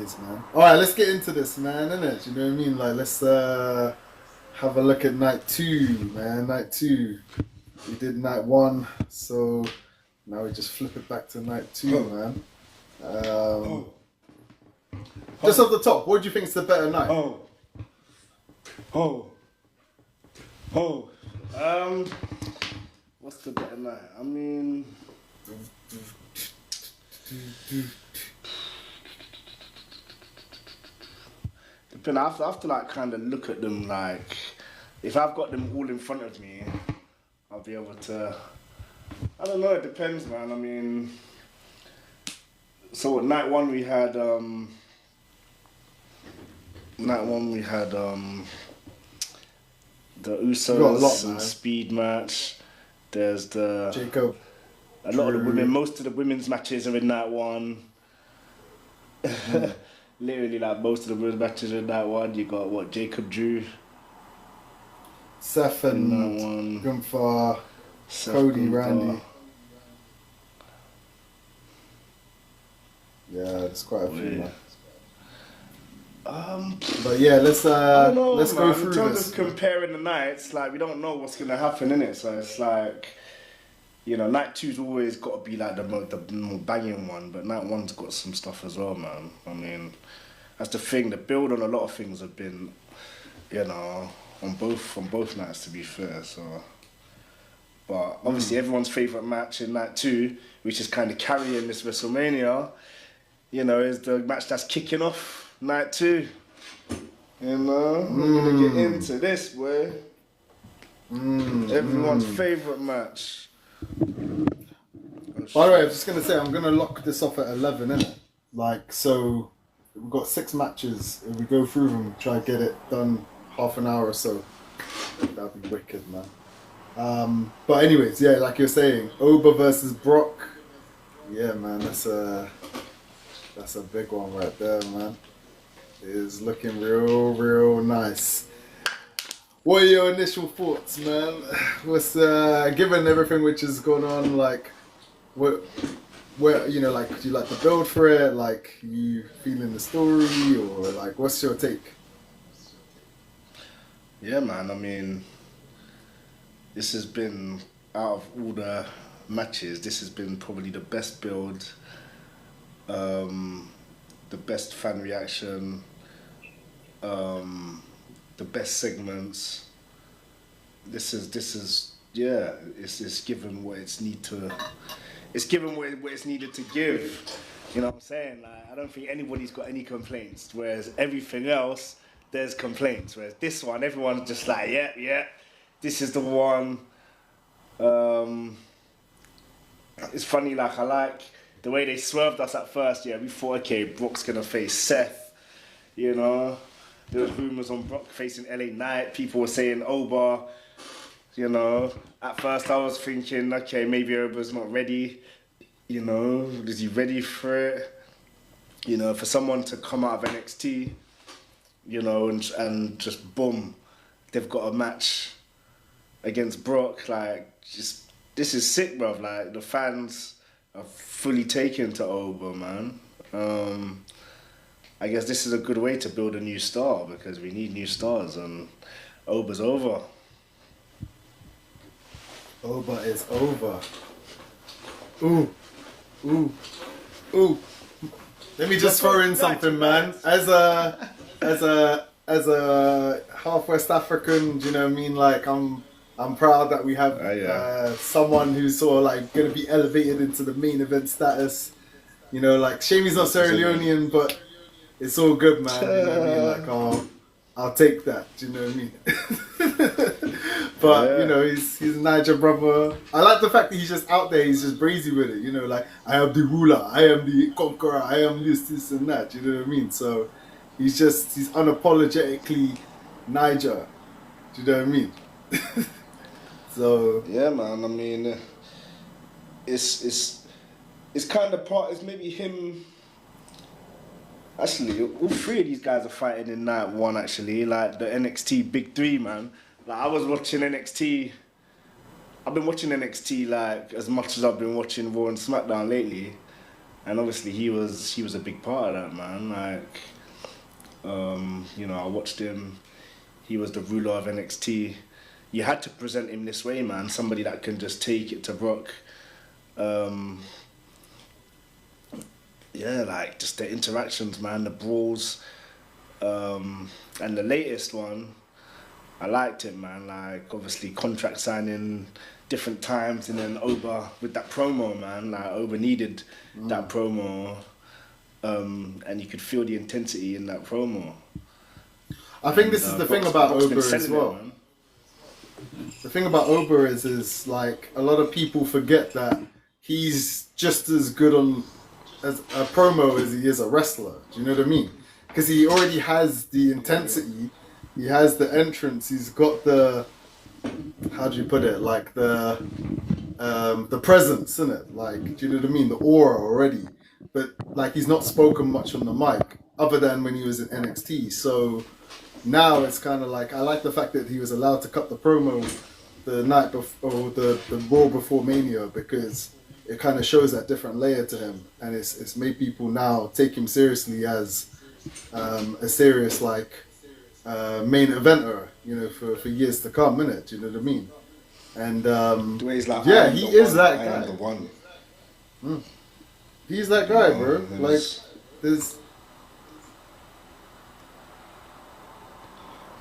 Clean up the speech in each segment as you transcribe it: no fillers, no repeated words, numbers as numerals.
Man. All right, let's get into this, man. Innit? You know what I mean? Like, let's have a look at night two, man. Night two. We did night one, so now we just flip it back to night two, man. Just off the top, what do you think is the better night? What's the better night? I mean, I have to like kind of look at them like, if I've got them all in front of me, I'll be able to. I don't know. It depends, man. I mean, so night one we had the Usos and Speed match. There's the Jacob. A lot of the women. Most of the women's matches are in night one. Literally, like most of the women's matches are in night one. You got what, Jacob, Drew, Seth and Gunther, Cody, Randy. Yeah, there's quite a few, man. But yeah, let's go through in terms this. of comparing the nights, like we don't know what's gonna happen in it, so it's like, you know, night two's always got to be like the more banging one, but night one's got some stuff as well, man. I mean, that's the thing. The build on a lot of things have been, you know, on both nights, to be fair. So, but obviously everyone's favorite match in night two, which is kind of carrying this WrestleMania, you know, is the match that's kicking off night two. You know, we're gonna get into this, boy. Everyone's favorite match. By the way, I was just gonna say I'm gonna lock this off at 11, innit? Like, so we've got 6 matches. If we go through them, try to get it done half an hour or so. That'd be wicked, man. But anyways, yeah, like you're saying, Oba versus Brock. Yeah, man, that's a big one right there, man. It is looking real nice. What are your initial thoughts, man? What's given everything which is going on, like, where you know, like, do you like the build for it? Like, you feeling the story, or like, what's your take? Yeah, man. I mean, this has been, out of all the matches, this has been probably the best build, the best fan reaction, the best segments. This is yeah. It's given what it's need to. It's given what it's needed to give. You know what I'm saying? Like, I don't think anybody's got any complaints. Whereas everything else, there's complaints. Whereas this one, everyone's just like, yeah, this is the one. It's funny, like, I like the way they swerved us at first. Yeah, we thought, okay, Brock's gonna face Seth. You know, there was rumors on Brock facing LA Knight. People were saying Oba. You know, at first I was thinking, okay, maybe Oba's not ready. You know, is he ready for it? You know, for someone to come out of NXT, you know, and just boom, they've got a match against Brock. Like, just, this is sick, bruv. Like, the fans are fully taken to Oba, man. I guess this is a good way to build a new star, because we need new stars, and Oba's over. Oba is over. Ooh. Let me just throw in something, man. As a half West African, do you know what I mean? Like, I'm proud that we have someone who's sort of like gonna be elevated into the main event status. You know, like, Shamey's not Sierra Leonean, but it's all good, man. You know what I mean? Like, I'll take that. Do you know what I mean? But you know, he's a Niger brother. I like the fact that he's just out there. He's just brazy with it. You know, like, I am the ruler, I am the conqueror, I am this and that. Do you know what I mean? So he's unapologetically Niger. Do you know what I mean? So yeah, man. I mean, it's kind of part. It's maybe him. Actually, all 3 of these guys are fighting in night one. Actually, like the NXT Big 3, man. Like, I was watching NXT. I've been watching NXT like as much as I've been watching Raw and SmackDown lately, and obviously he was a big part of that, man. Like, you know, I watched him. He was the ruler of NXT. You had to present him this way, man. Somebody that can just take it to Brock. Yeah, like just the interactions, man, the brawls, and the latest one, I liked it, man. Like obviously contract signing, different times, and then Oba with that promo, man. Like Oba needed that promo, and you could feel the intensity in that promo. I think this is the thing about Oba as well. The thing about Oba is like a lot of people forget that he's just as good as a promo as he is a wrestler. Do you know what I mean? Because he already has the intensity, he has the entrance, he's got the, how do you put it, like the presence, isn't it? Like, do you know what I mean? The aura already. But like he's not spoken much on the mic other than when he was in NXT. So now it's kind of like, I like the fact that he was allowed to cut the promo the night before, or the Raw before Mania, because it kind of shows that different layer to him, and it's made people now take him seriously as a serious like main eventer, you know, for years to come, innit? Do you know what I mean? And the way he's like, yeah, he is that guy. I am the one. He's that guy, bro. Like, there's.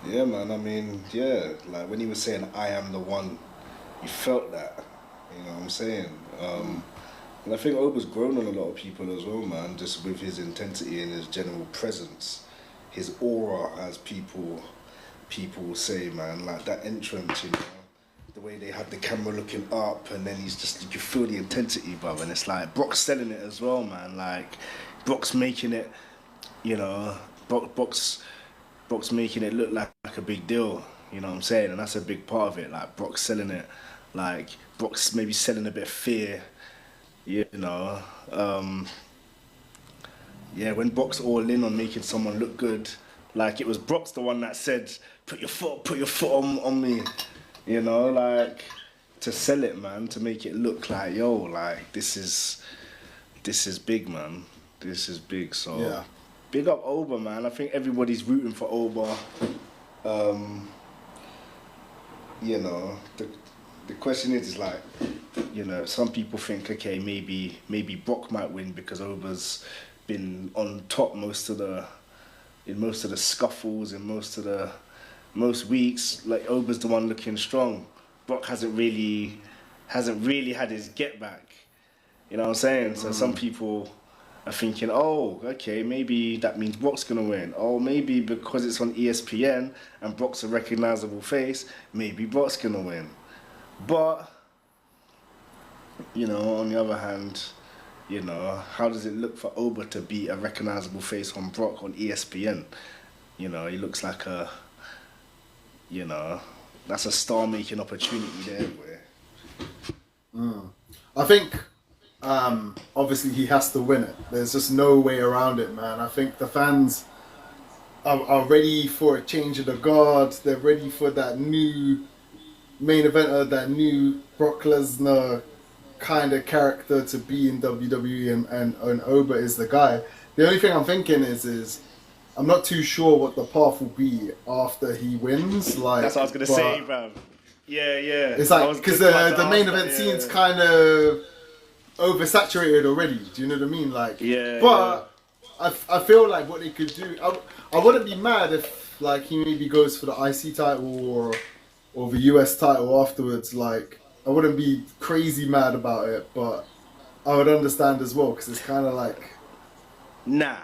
Yeah, man. I mean, yeah. Like when he was saying, "I am the one," you felt that. You know what I'm saying? And I think Oba's grown on a lot of people as well, man. Just with his intensity and his general presence, his aura, as people say, man. Like that entrance, you know, the way they had the camera looking up, and then he's just, you can feel the intensity, brother. And it's like Brock's selling it as well, man. Like Brock's making it, you know, Brock's making it look like a big deal, you know what I'm saying? And that's a big part of it. Like Brock's selling it, like Brock's maybe selling a bit of fear, you know. Yeah, when Brock's all in on making someone look good, like it was Brock's the one that said, put your foot on me, you know, like to sell it, man, to make it look like, yo, like this is big, man. This is big. So yeah. Big up Oba, man. I think everybody's rooting for Oba. You know, the question is like, you know, some people think, okay, maybe Brock might win because Oba's been on top in most of the scuffles, in most weeks. Like Oba's the one looking strong. Brock hasn't really had his get back. You know what I'm saying? So some people are thinking, oh, okay, maybe that means Brock's gonna win. Or maybe because it's on ESPN and Brock's a recognizable face, maybe Brock's gonna win. But, you know, on the other hand, you know, how does it look for Oba to be a recognizable face on Brock on ESPN? You know, he looks like a, you know, that's a star-making opportunity there, boy. I think, obviously he has to win it. There's just no way around it, man. I think the fans are ready for a change of the guard. They're ready for that new main eventer, that new Brock Lesnar kind of character to be in WWE, and Oba is the guy. The only thing I'm thinking is I'm not too sure what the path will be after he wins. Like, that's what I was gonna say, bro. Yeah. It's like, because the main event scene's kind of oversaturated already. Do you know what I mean? Like, yeah. But yeah. I feel like what they could do, I wouldn't be mad if like he maybe goes for the IC title or the US title afterwards. Like, I wouldn't be crazy mad about it, but I would understand as well, because it's kind of like, nah.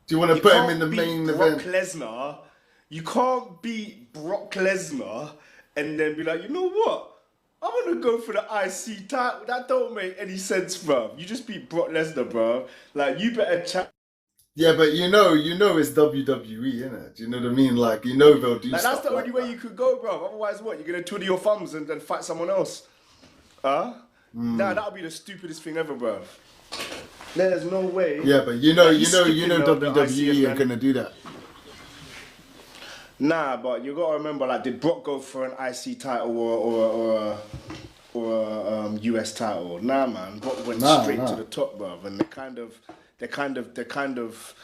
Do you want to put him in the main event? Lesnar, you can't beat Brock Lesnar and then be like, you know what? I'm gonna go for the IC title. That don't make any sense, bro. You just beat Brock Lesnar, bro. Like, you better chat. Yeah, but you know it's WWE, innit? Do you know what I mean? Like, you know they'll do like, stuff that's the only way you could go, bro. Otherwise, what? You're gonna twiddle your thumbs and then fight someone else? Huh? Nah, that would be the stupidest thing ever, bro. There's no way. Yeah, but you know WWE ain't gonna do that. Nah, but you gotta remember, like, did Brock go for an IC title for a US title. Nah, man. Brock went straight to the top, bruv. And they're kind of,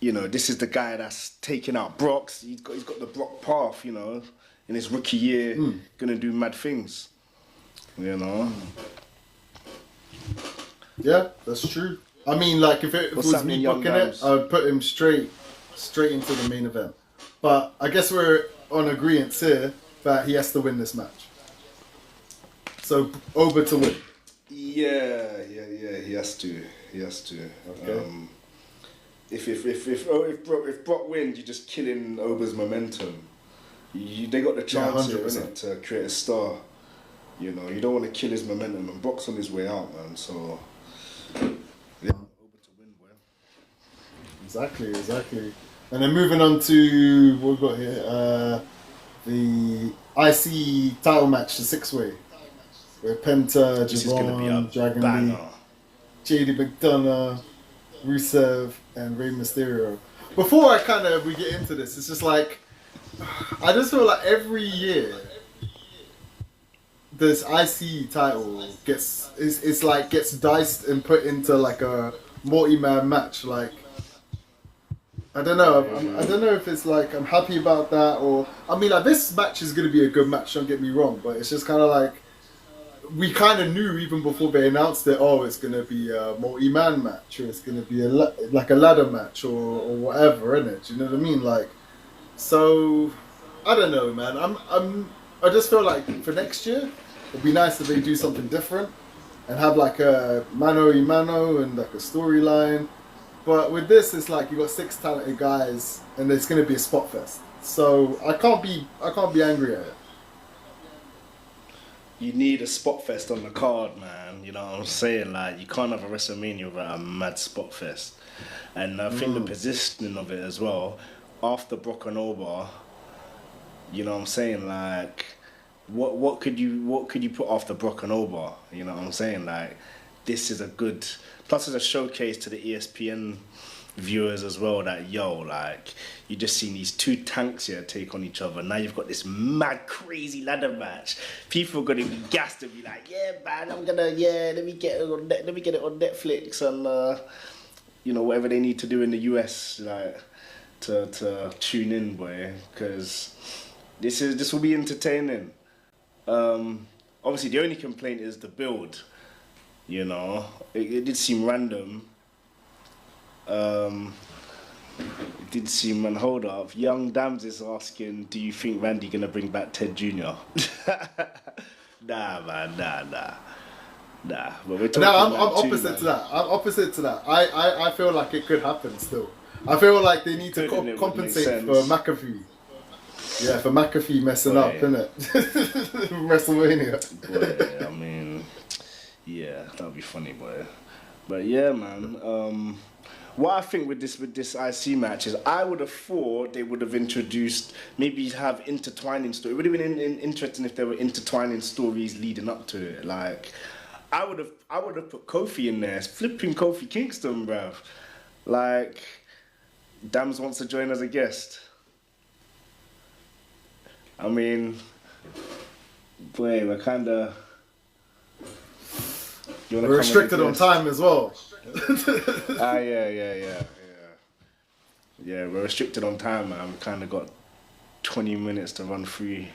you know, this is the guy that's taking out Brock's. He's got the Brock path, you know, in his rookie year, gonna do mad things, you know. Yeah, that's true. I mean, like if it was me booking it, I would put him straight into the main event. But I guess we're on agreement here that he has to win this match. So Oba to win. Yeah. He has to. Okay. If Brock wins, you're just killing Oba's momentum. They got the chance here, innit, to create a star. You know, you don't want to kill his momentum, and Brock's on his way out, man. So yeah, Oba to win, boy. Exactly. And then moving on to what we've got here, the IC title match, the 6-way. Where Penta, Javon, Dragon Lee, JD McDonough, Rusev, and Rey Mysterio. Before we get into this, it's just like, I just feel like every year, this IC title gets diced and put into like a multi-man match. Like, I don't know. I don't know if it's like I'm happy about that, or I mean, like, this match is gonna be a good match. Don't get me wrong, but it's just kind of like we kind of knew even before they announced it. Oh, it's gonna be a multi-man match, or it's gonna be a ladder match, or whatever, innit? Do you know what I mean? Like, so I don't know, man. I just feel like for next year, it'd be nice if they do something different and have like a mano and like a storyline. But with this, it's like you got 6 talented guys, and it's going to be a spot fest. So I can't be angry at it. You need a spot fest on the card, man. You know what I'm saying? Like, you can't have a WrestleMania without a mad spot fest. And I think the positioning of it as well, after Brock and Oba, you know what I'm saying? Like, what could you put after Brock and Oba? You know what I'm saying? Like, this is a good. Plus, it's a showcase to the ESPN viewers as well. That like, you just seen these 2 tanks here take on each other. Now you've got this mad, crazy ladder match. People are gonna be gassed and be like, "Yeah, man, let me get it on Netflix and you know, whatever they need to do in the US, like to tune in, boy, because this will be entertaining." Obviously, the only complaint is the build. You know, it did seem random. It did seem, and hold up, Young Dams is asking, do you think Randy gonna bring back Ted Jr.? Nah, man, nah. But we're talking I'm opposite to that. I'm opposite to that. I feel like it could happen still. I feel like they need to compensate for McAfee. Yeah, for McAfee messing up, innit? WrestleMania. Boy, I mean, yeah, that'd be funny, boy. But yeah, man. What I think with this IC match is, I would have thought they would have introduced, maybe have intertwining stories. It would have been interesting if there were intertwining stories leading up to it. Like, I would have put Kofi in there, flipping Kofi Kingston, bruv. Like, Dams wants to join as a guest. I mean, boy, we're kind of. We're restricted on time as well. Yeah, we're restricted on time, man. We kind of got 20 minutes to run through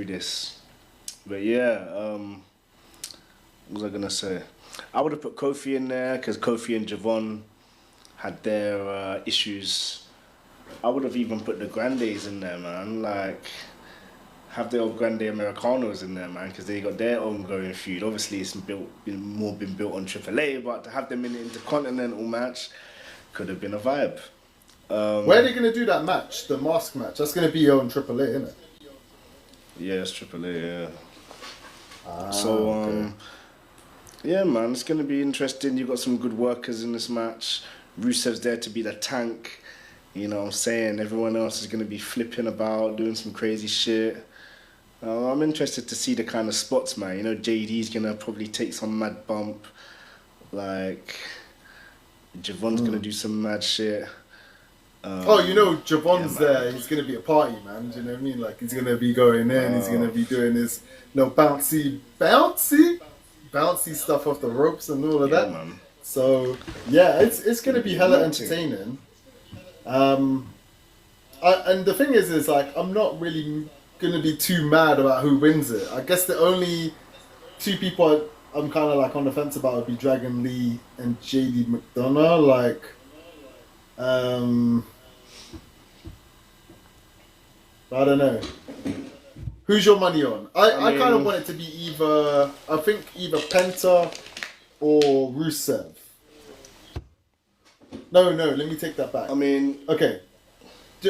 this. But yeah, what was I gonna say? I would have put Kofi in there because Kofi and Javon had their issues. I would have even put the Grandes in there, man. Like, have the old Grande Americanos in there, man, because they got their own going feud. Obviously, it's been built on AAA, but to have them in the Intercontinental match could have been a vibe. Where are they going to do that match, the mask match? That's going to be on AAA, isn't it? Yeah, it's AAA, yeah. Yeah, man, it's going to be interesting. You've got some good workers in this match. Rusev's there to be the tank. You know what I'm saying? Everyone else is going to be flipping about, doing some crazy shit. I'm interested to see the kind of spots, man. You know, JD's going to probably take some mad bump. Like, Javon's going to do some mad shit. You know, Javon's there. He's gonna be a party, man. Do you know what I mean? Like he's gonna be going in. He's gonna be doing his, bouncy stuff off the ropes and all of that. Man. So yeah, it's gonna be hella entertaining. And the thing is like I'm not really gonna be too mad about who wins it. I guess the only two people I'm kind of like on the fence about would be Dragon Lee and JD McDonough. Like, I don't know. Who's your money on? I kind of want it to be either Penta or Rusev. No, let me take that back. Okay,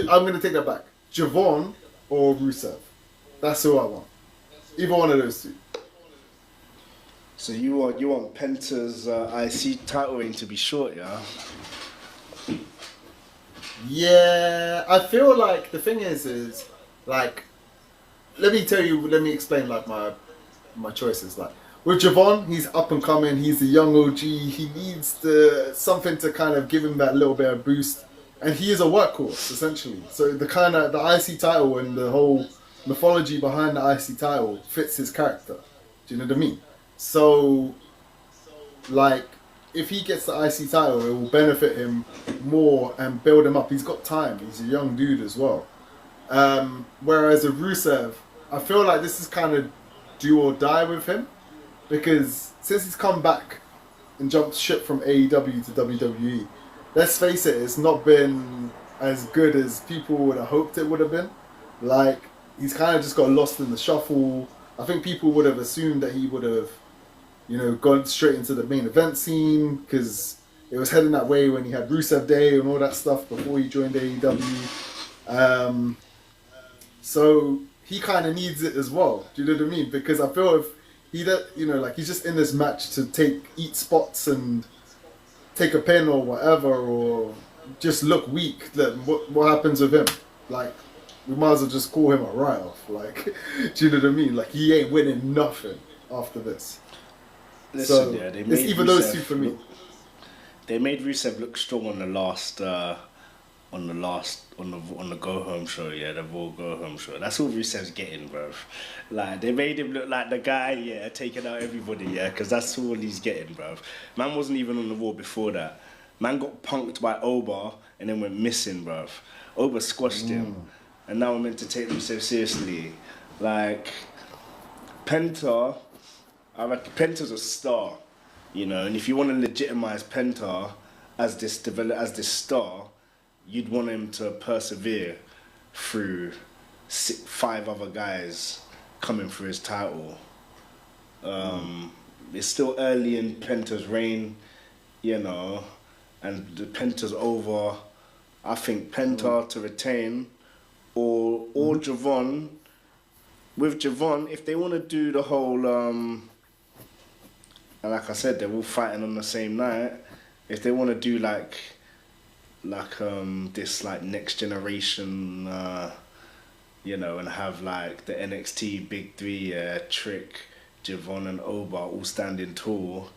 I'm gonna take that back. Javon or Rusev. That's who I want. Either one of those two. So you want Penta's IC title reign to be short, yeah? Yeah, I feel like the thing is like, let me explain like my choices. Like with Javon, he's up and coming, he's a young OG, he needs something to kind of give him that little bit of boost, and he is a workhorse essentially. So the IC title and the whole mythology behind the IC title fits his character. Do you know what I mean? So, like, if he gets the IC title, it will benefit him more and build him up. He's got time. He's a young dude as well. Whereas with Rusev, I feel like this is kind of do or die with him, because since he's come back and jumped ship from AEW to WWE, let's face it, it's not been as good as people would have hoped it would have been. Like, he's kind of just got lost in the shuffle. I think people would have assumed that he would have, gone straight into the main event scene, because it was heading that way when he had Rusev Day and all that stuff before he joined AEW. So he kind of needs it as well. Do you know what I mean? Because I feel if he, he's just in this match to eat spots and take a pin or whatever, or just look weak, then what happens with him? Like, we might as well just call him a write-off. Like, do you know what I mean? Like, he ain't winning nothing after this. Listen, so it's either those two for me. They made Rusev look strong on the go home show, the Raw go home show. That's all Rusev's getting, bro. Like, they made him look like the guy, taking out everybody, because that's all he's getting, bro. Man wasn't even on the Raw before that. Man got punked by Oba and then went missing, bro. Oba squashed him, and now we're meant to take them so seriously. Like, Penta, I reckon Penta's a star, and if you want to legitimize Penta as this star, you'd want him to persevere through 5 other guys coming for his title. It's still early in Penta's reign, and the Penta's over. I think Penta to retain, or Javon. With Javon, if they want to do the whole, and like I said, they're all fighting on the same night. If they want to do like this like next generation, and have like the NXT Big Three, Trick, Javon and Oba all standing tall,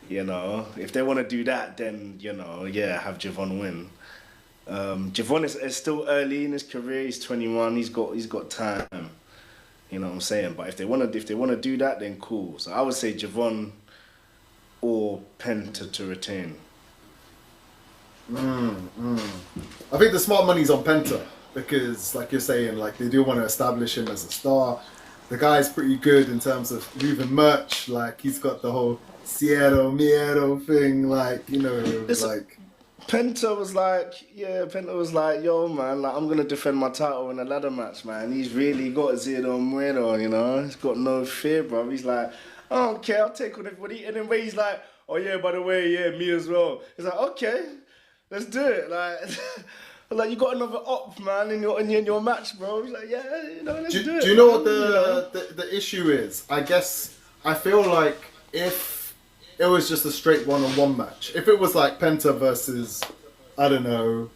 if they want to do that, then have Javon win. Javon is still early in his career. He's 21. He's got time. You know what I'm saying? But if they want to do that, then cool. So I would say Javon or Penta to retain. I think the smart money's on Penta, because, like you're saying, like they do want to establish him as a star. The guy's pretty good in terms of moving merch. Like, he's got the whole Cielo Miedo thing. Like, like. Penta was like, yo, man, like, I'm going to defend my title in a ladder match, man. He's really got Zero Muero, He's got no fear, bro. He's like, I don't care, I'll take on everybody. And then he's like, oh, yeah, by the way, me as well. He's like, okay, let's do it. Like, you got another op, man, in your match, bro. He's like, yeah, let's do it. Do you know what the issue is? I feel like if it was just a straight one-on-one match. If it was like Penta versus, I don't know,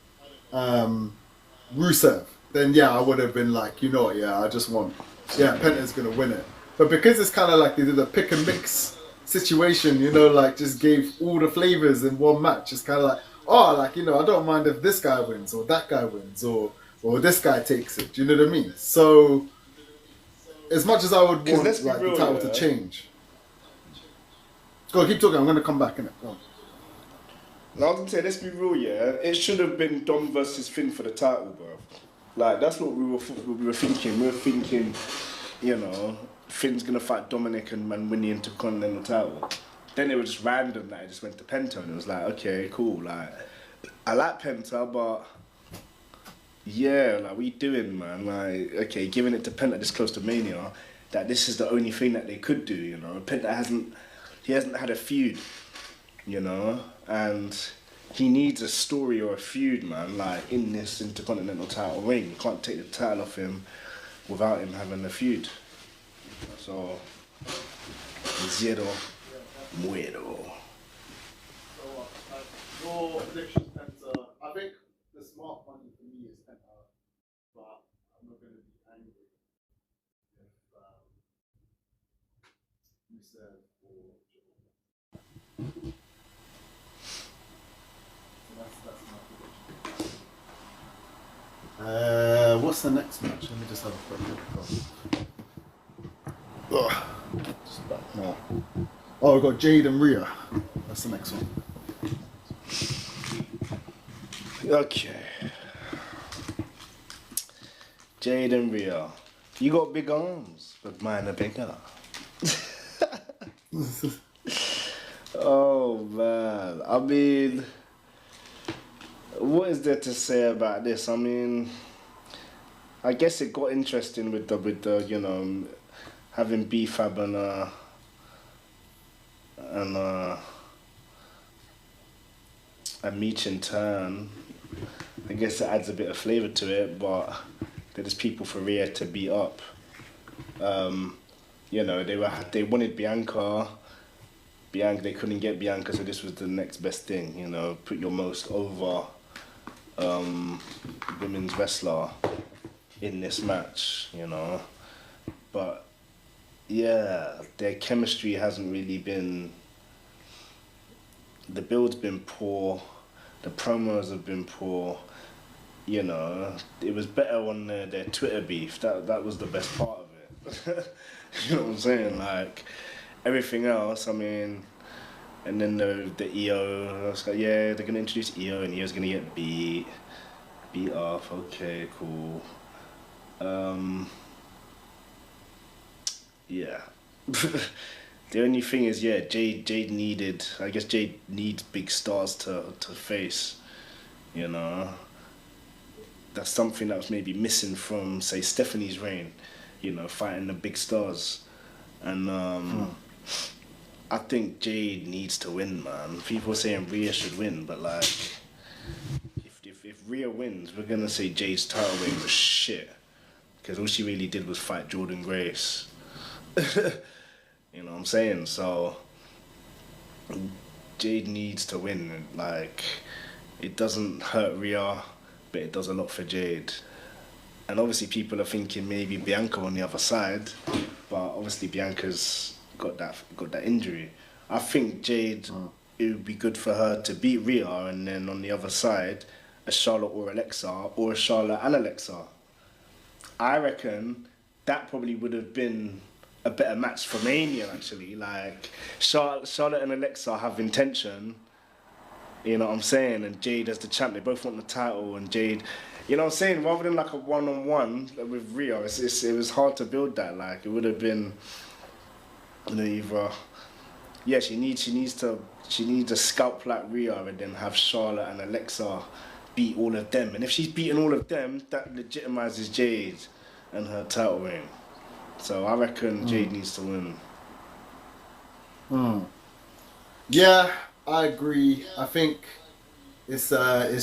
Rusev, then I would have been like, I just want, Penta's going to win it. But because it's kind of like they did a pick and mix situation, like just gave all the flavors in one match. It's kind of like, oh, like, you know, I don't mind if this guy wins or that guy wins or this guy takes it. Do you know what I mean? So, as much as I would want like the title to change. Go on, keep talking. I'm going to come back in it. Go on. Now, I was gonna say, let's be real, yeah. It should have been Dom versus Finn for the title, bro. Like, that's what we were thinking. We were thinking, you know, Finn's gonna fight Dominic and win the Intercontinental title. Then it was just random that it just went to Penta, and it was like, okay, cool. Like, I like Penta, but yeah, like, what you doing, man? Like, okay, giving it to Penta this close to Mania, that this is the only thing that they could do, you know. Penta hasn't had a feud, you know, and he needs a story or a feud, man, like in this Intercontinental title reign. You can't take the title off him without him having a feud. So, zero muero. So, your predictions, Penta. I think the smart one for me is Penta, but I'm not going to be angry if Rusev or Joe. That's my prediction. What's the next match? Let me just have a quick look. Just about more. Oh, we've got Jade and Rhea. That's the next one. Okay. Jade and Rhea. You got big arms, but mine are bigger. Oh man, I mean, what is there to say about this? I mean, I guess it got interesting with the you know, having B-Fab and Meech in turn. I guess it adds a bit of flavour to it, but there's people for Rhea to beat up. You know, they wanted Bianca. They couldn't get Bianca, so this was the next best thing. You know, put your most over women's wrestler in this match. You know, but yeah, their chemistry hasn't really been. The build's been poor, the promos have been poor. You know, it was better on their Twitter beef. That was the best part of it. You know what I'm saying? Like, everything else, I mean, and then the EO, I was like, yeah, they're gonna introduce EO and EO's gonna get beat off. Okay, cool. Yeah. The only thing is, yeah, Jade needed. I guess Jade needs big stars to face. You know, that's something that was maybe missing from, say, Stephanie's reign. You know, fighting the big stars, and I think Jade needs to win, man. People are saying Rhea should win, but like, if Rhea wins, we're gonna say Jade's title reign was shit, because all she really did was fight Jordan Grace. You know what I'm saying? So Jade needs to win. Like, it doesn't hurt Rhea, but it does a lot for Jade. And obviously people are thinking maybe Bianca on the other side, but obviously Bianca's got that injury. I think Jade, it would be good for her to beat Rhea, and then on the other side, a Charlotte or Alexa, or a Charlotte and Alexa. I reckon that probably would have been a better match for Mania, actually. Like, Charlotte and Alexa have intention, you know what I'm saying, and Jade as the champ, they both want the title, and Jade, you know what I'm saying, rather than like a one-on-one with Rhea, it was hard to build that. Like, it would have been, you know, either, yeah, she needs a scalp like Rhea, and then have Charlotte and Alexa beat all of them. And if she's beating all of them, that legitimizes Jade and her title reign. So I reckon Jade needs to win. Yeah, I agree. I think it's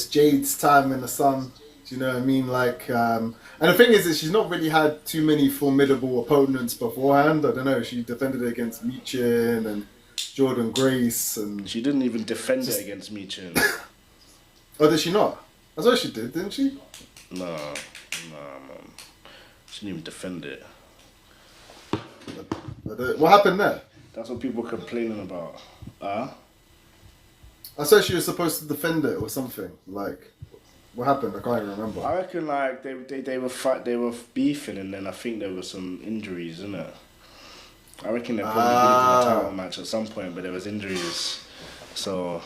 Jade's time in the sun. Do you know what I mean? Like, and the thing is that she's not really had too many formidable opponents beforehand. I don't know. She defended it against Meechin and Jordan Grace, and she didn't even defend it against Meechin. Oh, did she not? I thought she did, didn't she? Nah, man. She didn't even defend it. What happened there? That's what people are complaining about. I said she was supposed to defend it or something. Like, what happened? I can't even remember. I reckon like they were beefing, and then I think there was some injuries, isn't it? I reckon they probably did a title match at some point, but there was injuries. So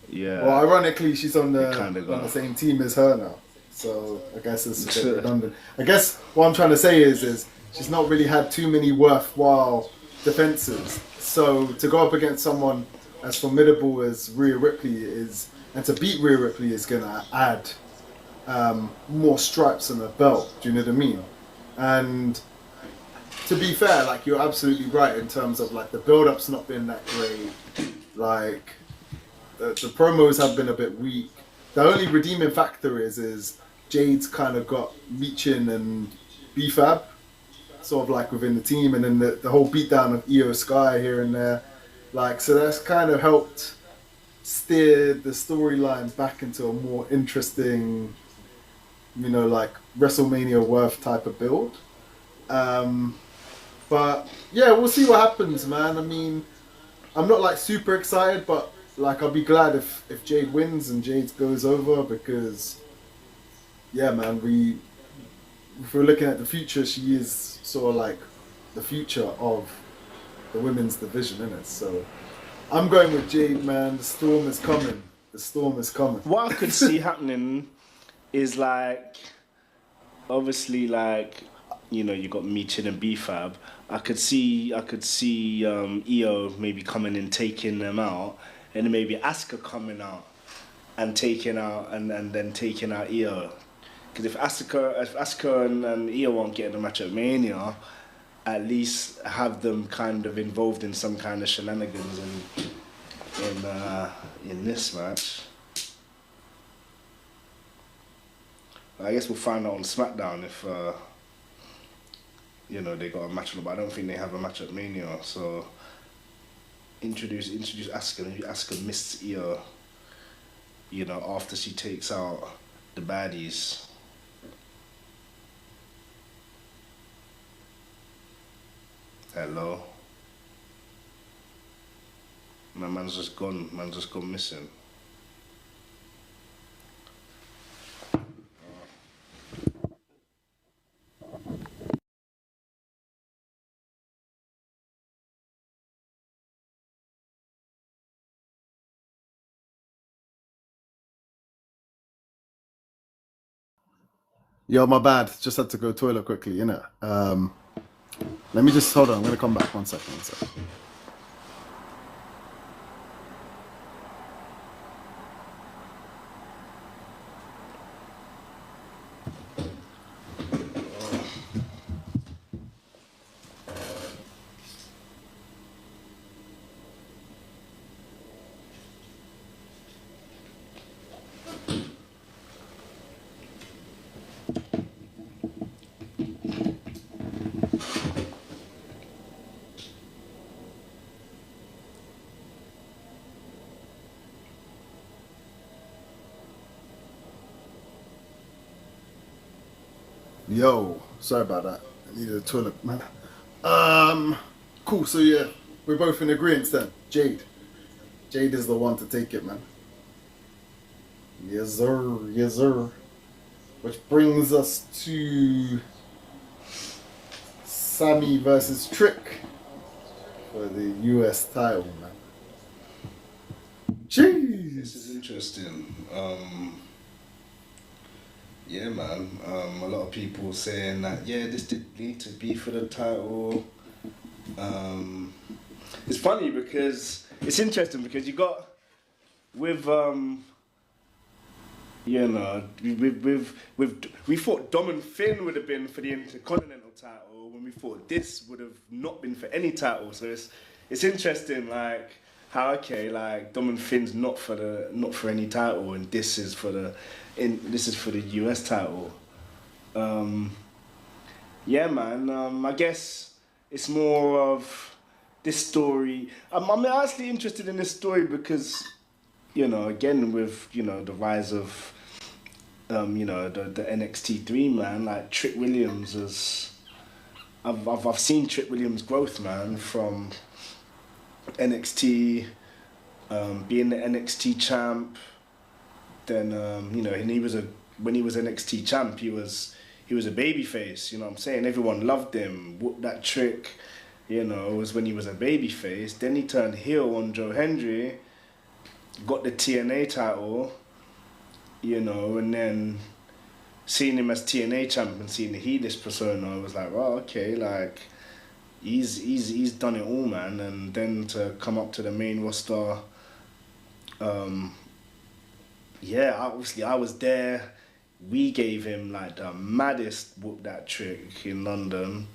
yeah. Well, ironically, she's on the same team as her now. So I guess it's a bit redundant. I guess what I'm trying to say is she's not really had too many worthwhile defenses. So to go up against someone as formidable as Rhea Ripley is, and to beat Rhea Ripley is going to add more stripes on the belt. Do you know what I mean? And to be fair, like, you're absolutely right in terms of like the build-up's not been that great. Like the promos have been a bit weak. The only redeeming factor is Jade's kind of got Meechin and B-Fab sort of like within the team, and then the whole beatdown of Io Sky here and there. Like, so that's kind of helped steer the storyline back into a more interesting, you know, like WrestleMania worth type of build. But yeah, we'll see what happens, man. I mean, I'm not like super excited, but like I'll be glad if Jade wins and Jade goes over, because yeah, man, if we're looking at the future, she is sort of like the future of the women's division, innit? So I'm going with Jade, man. The storm is coming. The storm is coming. What I could see happening is like, obviously, like, you know, you got Meechin and B-Fab. I could see Io maybe coming and taking them out, and then maybe Asuka coming out and taking out and then taking out Io. Because if Asuka and Io won't get in the match at Mania, at least have them kind of involved in some kind of shenanigans in this match. I guess we'll find out on SmackDown if you know, they got a match, but I don't think they have a match at Mania. So introduce Asuka. Maybe Asuka missed Io, you know, after she takes out the baddies. Hello. My man's just gone. Man's just gone missing. Yo, my bad. Just had to go toilet quickly, innit? Let me just hold on. I'm gonna come back 1 second. 1 second. Yo, sorry about that. I needed a toilet, man. Cool. So yeah, we're both in agreement then. Jade is the one to take it, man. Yes, sir. Yes, sir. Which brings us to Sammy versus Trick for the US title, man. Jeez. This is interesting. Yeah, man. A lot of people saying that, yeah, this didn't need to be for the title. It's funny because it's interesting because you got with you know, we thought Dom and Finn would have been for the Intercontinental title when we thought this would have not been for any title. So it's interesting, like, how like Dom and Finn's not for any title, and this is for the US title. Yeah, man. I guess it's more of this story. I'm actually interested in this story because, you know, again with, you know, the rise of you know, the NXT3, man, like Trick Williams is. I've seen Trick Williams' growth, man, from NXT being the NXT champ. Then you know, and when he was NXT champ, he was a babyface. You know what I'm saying? Everyone loved him. Whoop that trick. You know, it was when he was a babyface. Then he turned heel on Joe Hendry, got the TNA title. You know, and then seeing him as TNA champ and seeing the heelish persona, I was like, oh, okay, like he's done it all, man. And then to come up to the main roster, yeah, obviously I was there. We gave him like the maddest whoop that trick in London,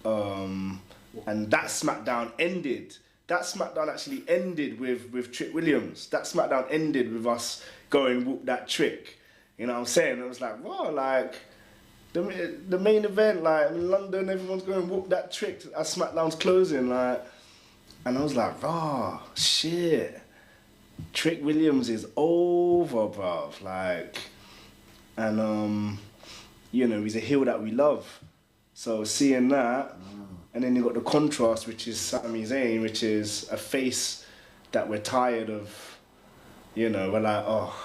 and that SmackDown ended. That SmackDown actually ended with Trick Williams. That SmackDown ended with us going whoop that trick. You know what I'm saying? It was like, wow, like the main event, like in London, everyone's going whoop that trick as SmackDown's closing, like, and I was like, oh shit, Trick Williams is over, bruv, like, and you know, he's a heel that we love. So seeing that, and then you got the contrast, which is Sami Zayn, which is a face that we're tired of. You know, we're like, oh,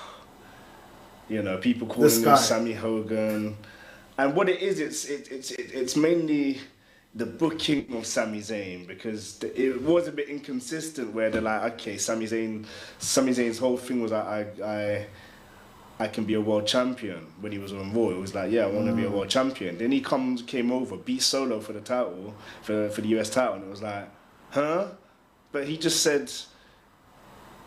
you know, people calling him Sammy Hogan, and what it is, it's mainly the booking of Sami Zayn, because it was a bit inconsistent. Where they're like, okay, Sami Zayn's whole thing was like, I can be a world champion. When he was on Raw, it was like, yeah, I want to be a world champion. Then he came over, beat Solo for the title, for the US title, and it was like, huh? But he just said,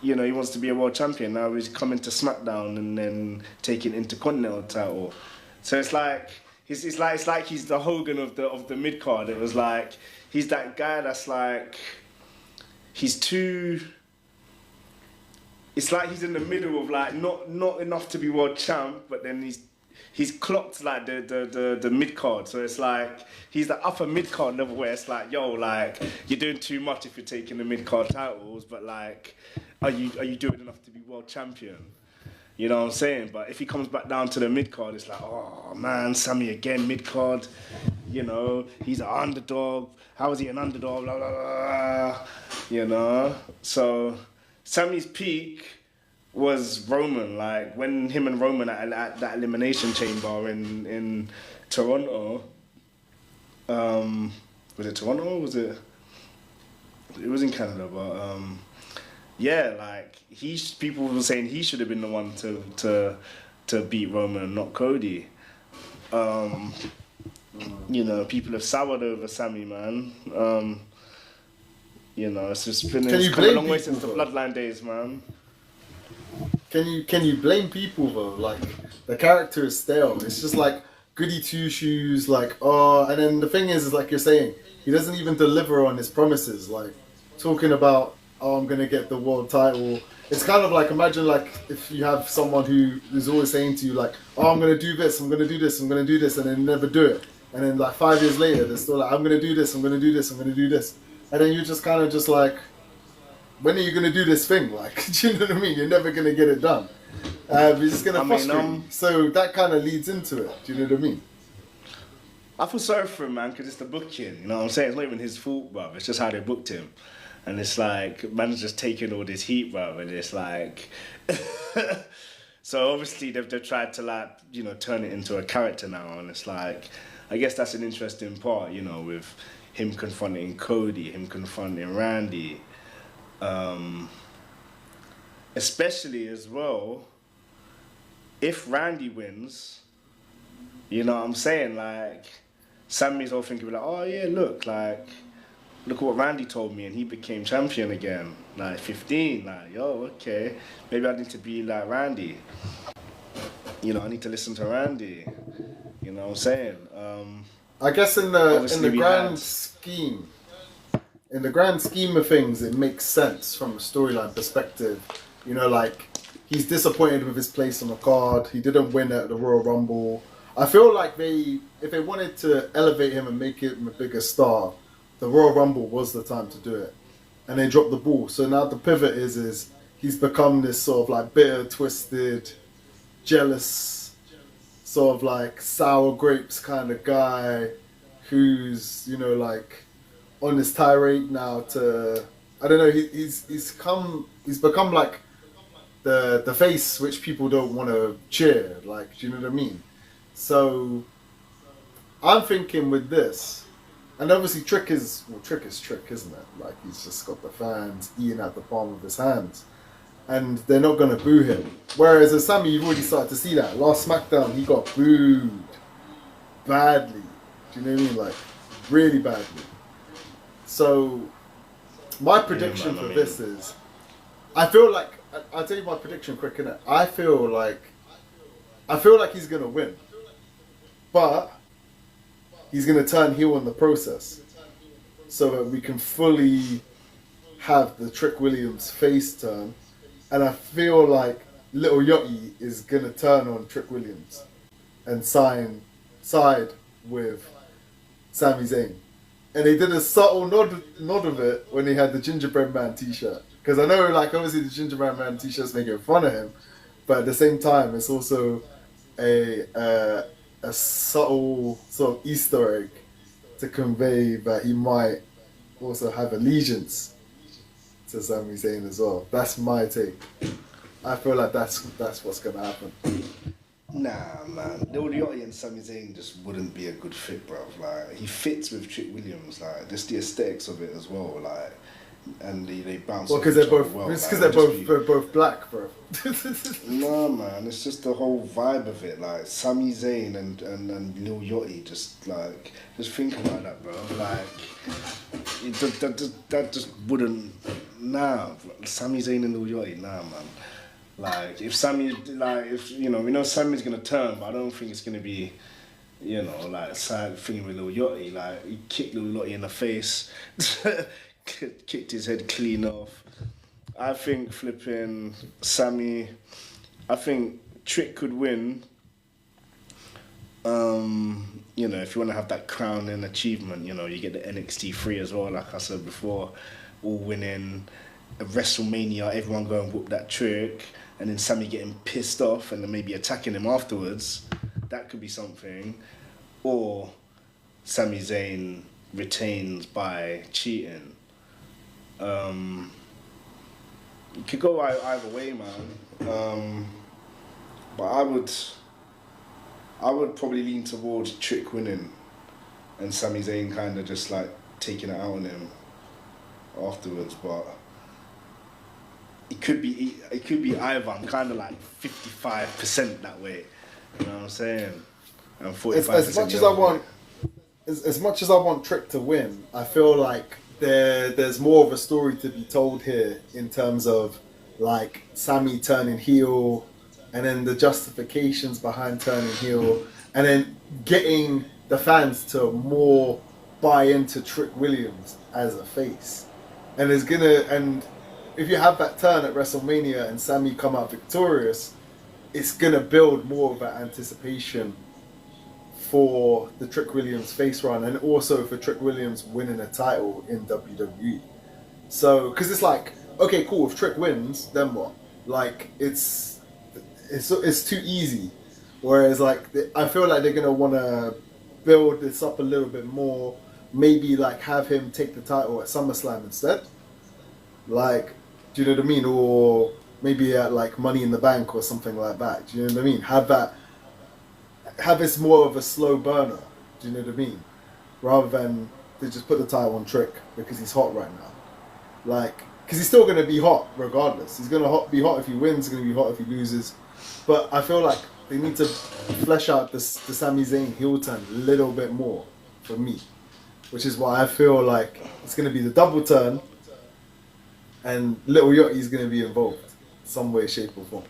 you know, he wants to be a world champion. Now he's coming to SmackDown and then taking Intercontinental title. So it's like it's like he's the Hogan of the mid card. It was like he's that guy that's like he's too. It's like he's in the middle of like not enough to be world champ, but then he's clocked like the mid card. So it's like he's the upper mid card level where it's like, yo, like you're doing too much if you're taking the mid card titles, but like are you doing enough to be world champion? You know what I'm saying? But if he comes back down to the mid card, it's like, oh man, Sammy again mid card. You know, he's an underdog. How is he an underdog? Blah blah blah. You know, so Sammy's peak was Roman, like when him and Roman at that elimination chamber in Toronto. Was it Toronto? Or was it? It was in Canada, but yeah, like people were saying he should have been the one to beat Roman and not Cody. You know, people have soured over Sammy, man. You know, it's come a long way since the Bloodline days, man. Can you blame people though? Like the character is stale. It's just like goody two shoes. Like and then the thing is like you're saying, he doesn't even deliver on his promises. Like talking about, oh, I'm gonna get the world title. It's kind of like, imagine like if you have someone who's always saying to you like, oh, I'm gonna do this, I'm gonna do this, I'm gonna do this, and then never do it. And then like 5 years later, they're still like, I'm gonna do this, I'm gonna do this, I'm gonna do this. And then you're just kind of just like, when are you going to do this thing? Like, do you know what I mean? You're never going to get it done. You're just going to frustrate you. So that kind of leads into it. Do you know what I mean? I feel sorry for him, man, because it's the booking. You know what I'm saying? It's not even his fault, bruv. It's just how they booked him. And it's like, man's just taking all this heat, bruv. And it's like... So obviously they've tried to like, you know, turn it into a character now. And it's like, I guess that's an interesting part, you know, with him confronting Cody, him confronting Randy. Especially as well, if Randy wins, you know what I'm saying? Like, Sammy's all thinking like, oh yeah, look at what Randy told me, and he became champion again, like 15. Like, yo, okay, maybe I need to be like Randy. You know, I need to listen to Randy. You know what I'm saying? I guess in the grand scheme of things, it makes sense from a storyline perspective. You know, like, he's disappointed with his place on the card. He didn't win at the Royal Rumble. I feel like if they wanted to elevate him and make him a bigger star, the Royal Rumble was the time to do it. And they dropped the ball. So now the pivot is he's become this sort of like bitter, twisted, jealous, sort of like sour grapes kind of guy who's, you know, like on this tirade now to, I don't know. He's become like the face which people don't want to cheer. Like, do you know what I mean? So I'm thinking with this, and obviously Trick is Trick, isn't it? Like, he's just got the fans eating at the palm of his hands, and they're not gonna boo him. Whereas as Sammy, you've already started to see that. Last SmackDown, he got booed badly. Do you know what I mean? Like, really badly. So my prediction for this is, I feel like, I'll tell you my prediction quick, innit? I feel like he's gonna win, but he's gonna turn heel in the process, so that we can fully have the Trick Williams face turn. And I feel like Little Yachty is gonna turn on Trick Williams and side with Sami Zayn. And they did a subtle nod of it when he had the Gingerbread Man t-shirt. Because I know, like, obviously the Gingerbread Man t-shirt's making fun of him, but at the same time, it's also a subtle sort of Easter egg to convey that he might also have allegiance to Sami Zayn as well. That's my take. I feel like that's what's gonna happen. Nah, man. Lil Yachty and Sami Zayn just wouldn't be a good fit, bro. Like, he fits with Trick Williams, like, just the aesthetics of it as well, like, and they bounce. Well, because they're both. Well, it's because they're both black, bro. No, man. It's just the whole vibe of it, like Sami Zayn and Lil Yachty. Just think about that, bro. Like, that just wouldn't. Nah, Sami Zayn and Lil Yachty. Nah, man. Like, if Sammy, like, if, you know, we know Sammy's gonna turn, but I don't think it's gonna be, you know, like, a side thing with Lil Yachty. Like, he kicked Lil Yachty in the face, kicked his head clean off. I think flipping Sammy, I think Trick could win. You know, if you want to have that crowning achievement, you know, you get the NXT 3 as well, like I said before, all winning. A Wrestlemania, everyone go and whoop that Trick, and then Sammy getting pissed off and then maybe attacking him afterwards. That could be something. Or Sami Zayn retains by cheating. It could go either way, man. But I would probably lean towards Trick winning and Sami Zayn kind of just like taking it out on him afterwards. But it could be either. I'm kind of like 55% that way. You know what I'm saying? And 45%. As much as I want Trick to win, I feel like there's more of a story to be told here in terms of like Sammy turning heel, and then the justifications behind turning heel, and then getting the fans to more buy into Trick Williams as a face. And if you have that turn at WrestleMania and Sammy come out victorious, it's gonna build more of that anticipation for the Trick Williams face run, and also for Trick Williams winning a title in WWE. So, because it's like, okay, cool, if Trick wins, then what? Like, it's too easy. Whereas, like, I feel like they're gonna want to build this up a little bit more. Maybe like have him take the title at SummerSlam instead. Like, do you know what I mean? Or maybe at like Money in the Bank or something like that. Do you know what I mean? Have this more of a slow burner. Do you know what I mean? Rather than they just put the title on Trick because he's hot right now. Like, because he's still going to be hot regardless. He's going to be hot if he wins. He's going to be hot if he loses. But I feel like they need to flesh out the Sami Zayn heel turn a little bit more for me. Which is why I feel like it's going to be the double turn. And Little Yachty is going to be involved some way, shape, or form.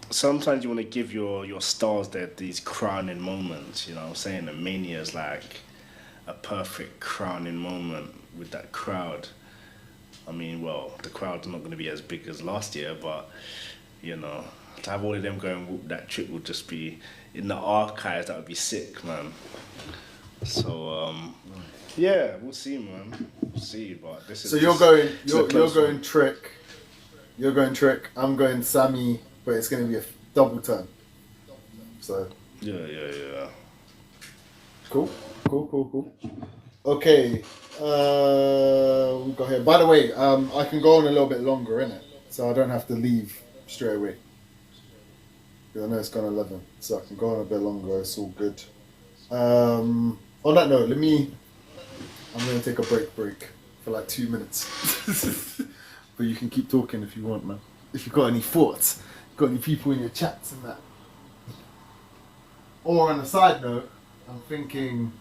Sometimes you want to give your stars these crowning moments, you know what I'm saying? And Mania is like a perfect crowning moment with that crowd. I mean, well, the crowd's not going to be as big as last year, but, you know, to have all of them going whoop that Trick would just be in the archives. That would be sick, man. So, yeah, we'll see, man. We'll see, but this is. So you're going Trick. You're going Trick. I'm going Sammy, but it's going to be a double turn. So. Yeah. Cool. Okay. We got here. By the way, I can go on a little bit longer, innit? So I don't have to leave straight away. I know it's gone 11, so I can go on a bit longer. It's all good. On that note, I'm gonna take a break for like 2 minutes. But you can keep talking if you want, man. If you've got any thoughts, got any people in your chats and that. Or on a side note, I'm thinking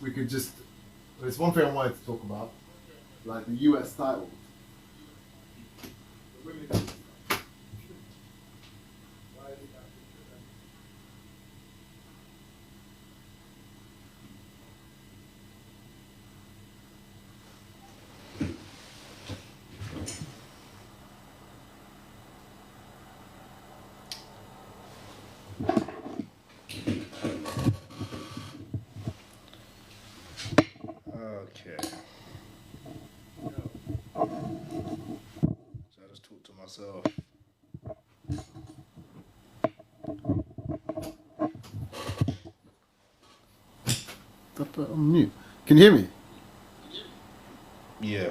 we could just. There's one thing I wanted to talk about, like the US title. Okay. So I just talk to myself. Put on mute. Can you hear me? Yeah.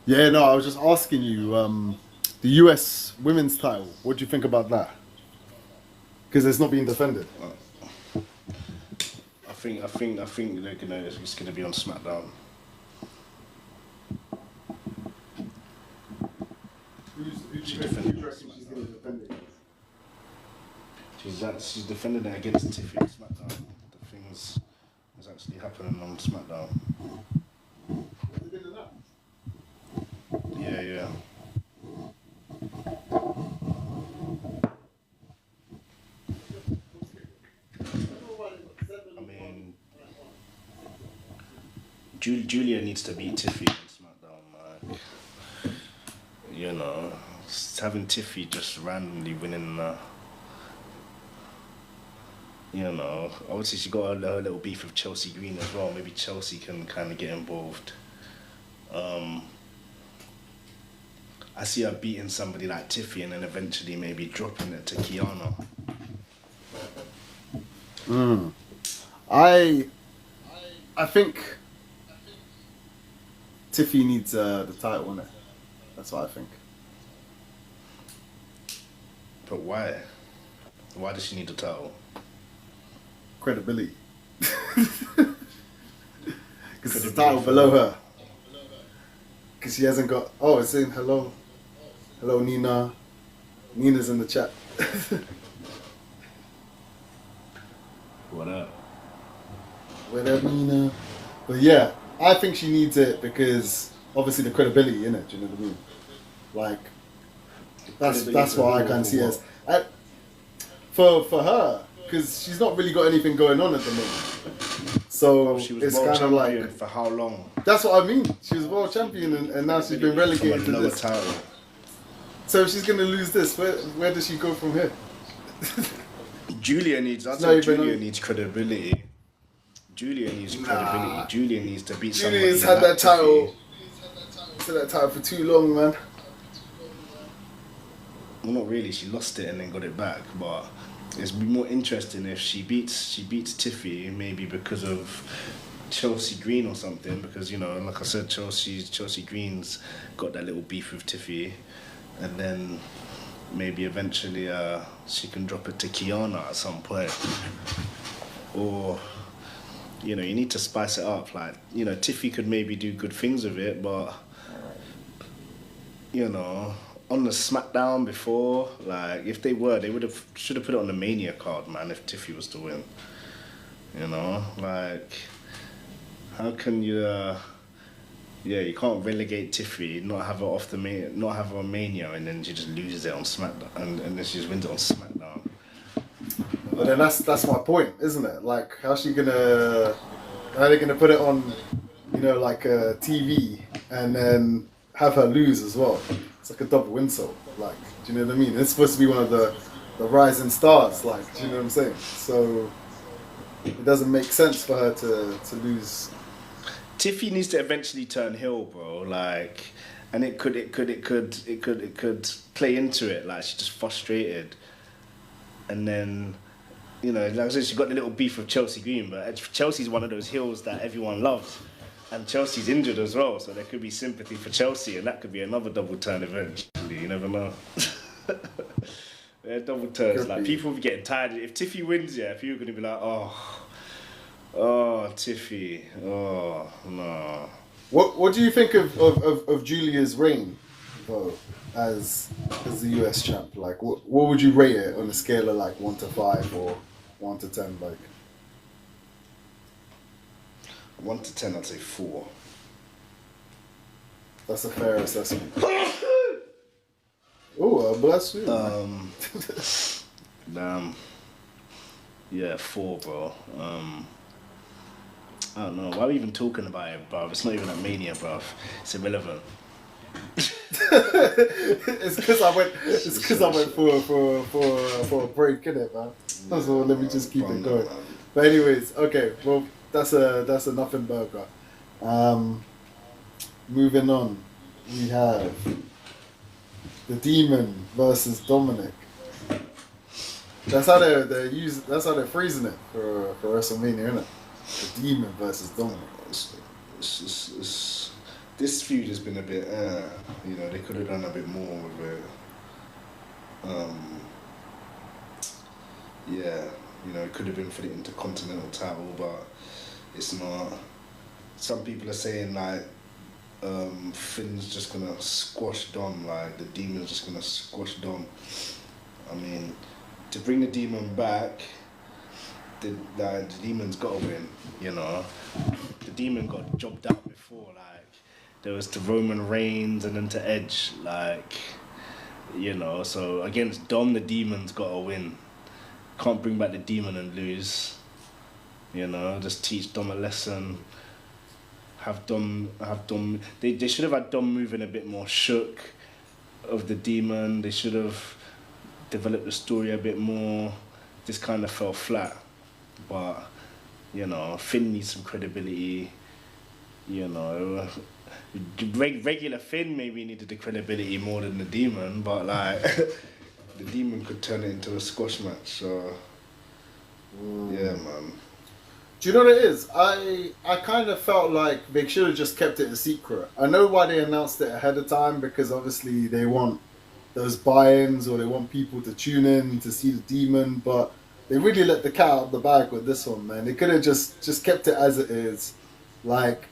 Yeah, no, I was just asking you, the US women's title, what do you think about that? Because it's not being defended. I think they're it's gonna be on SmackDown. Who's defending She's defending it against Tiffy on SmackDown. The things is actually happening on SmackDown. Yeah. I mean, Julia needs to beat Tiffy on SmackDown. Like, you know, having Tiffy just randomly winning. You know, obviously she got a little beef with Chelsea Green as well. Maybe Chelsea can kind of get involved. I see her beating somebody like Tiffy and then eventually maybe dropping it to Kiana. I think Tiffy needs the title, innit? That's what I think. But why? Why does she need the title? Credibility. Because it's the title below her. Because she hasn't got. Oh, it's saying hello. Hello, Nina. Nina's in the chat. What up? What up, Nina? But yeah, I think she needs it because obviously the credibility in it. Do you know what I mean? Like that's what I can see as for her, because she's not really got anything going on at the moment. So she was it's world kind of like, champion for how long? that's what I mean. She was world champion and now she's been relegated to this. Title. So if she's gonna lose this, where does she go from here? Julia needs credibility. Julia needs credibility. Julia needs to beat somebody. Julia's had that title. She's had that title for too long, man. Well, not really. She lost it and then got it back. But it's more interesting if she beats Tiffy, maybe because of Chelsea Green or something. Because, you know, like I said, Chelsea Green's got that little beef with Tiffy, and then maybe eventually she can drop it to Kiana at some point. Or, you know, you need to spice it up. Like, you know, Tiffy could maybe do good things with it, but, you know, on the SmackDown before, like, if they should have put it on the Mania card, man, if Tiffy was to win. You know, like, how can you, you can't relegate Tiffy, not have her on Mania, and then she just loses it on SmackDown, and then she just wins it on SmackDown. But then that's my point, isn't it? Like, how are they gonna put it on, you know, like a TV and then have her lose as well? It's like a double insult. Like, do you know what I mean? It's supposed to be one of the rising stars. Like, do you know what I'm saying? So it doesn't make sense for her to lose. Tiffy needs to eventually turn heel, bro. Like, and it could play into it. Like, she's just frustrated, and then you know, like I said, she got the little beef with Chelsea Green, but Chelsea's one of those heels that everyone loves. And Chelsea's injured as well, so there could be sympathy for Chelsea, and that could be another double turn eventually. You never know. They're double turns. Like, people will be getting tired. If Tiffy wins, yeah, people are going to be like, oh, Tiffy, oh, no. What do you think of Julia's reign, though, as the US champ? Like, what would you rate it on a scale of like 1 to 5 or 1 to 10? Like 1 to 10, I'd say 4. That's a fair assessment. Oh, bless you. Yeah, 4, bro. I don't know. Why are we even talking about it, bruv? It's not even at Mania, bruv. It's irrelevant. It's because I went. It's because I went for a break, innit, man? So let me just keep it going. But anyways, okay. Well, that's a nothing burger. Moving on, we have the Demon versus Dominic. That's how they're phrasing it for WrestleMania, isn't it? The Demon versus Dominic. This feud has been a bit, you know, they could have done a bit more with it. Yeah, you know, it could have been for the Intercontinental title, but it's not. Some people are saying like Finn's just gonna squash Dom, like the Demon's just gonna squash Dom. I mean, to bring the Demon back, the Demon's got to win, you know. The Demon got jobbed out before, like, there was to Roman Reigns and then to Edge, like, you know, so against Dom, the Demon's got to win. Can't bring back the Demon and lose, you know, just teach Dom a lesson. Have Dom, they should have had Dom moving a bit more shook of the Demon. They should have developed the story a bit more. This kind of fell flat. But, you know, Finn needs some credibility, you know. Regular Finn maybe needed the credibility more than the Demon, but like, the Demon could turn it into a squash match, so, yeah, man. Do you know what it is? I kind of felt like they should have just kept it a secret. I know why they announced it ahead of time, because obviously they want those buy-ins or they want people to tune in to see the Demon, but they really let the cat out of the bag with this one, man. They could have just kept it as it is, like,